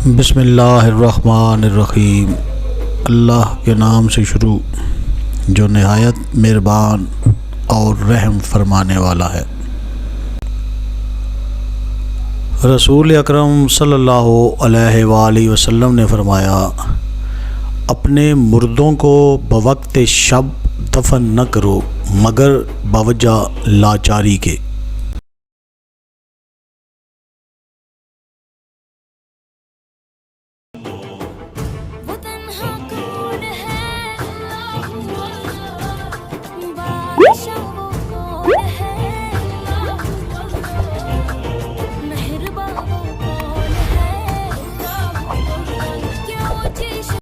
बिस्मिल्लाहिर्रहमानिर्रहीम। अल्लाह के नाम से शुरू जो नहायत मेहरबान और रहम फरमाने वाला है। रसूल अकरम सल्लल्लाहु अलैहि वसल्लम ने फ़रमाया, अपने मुर्दों को बवक्त शब दफन न करो मगर बवजह लाचारी के।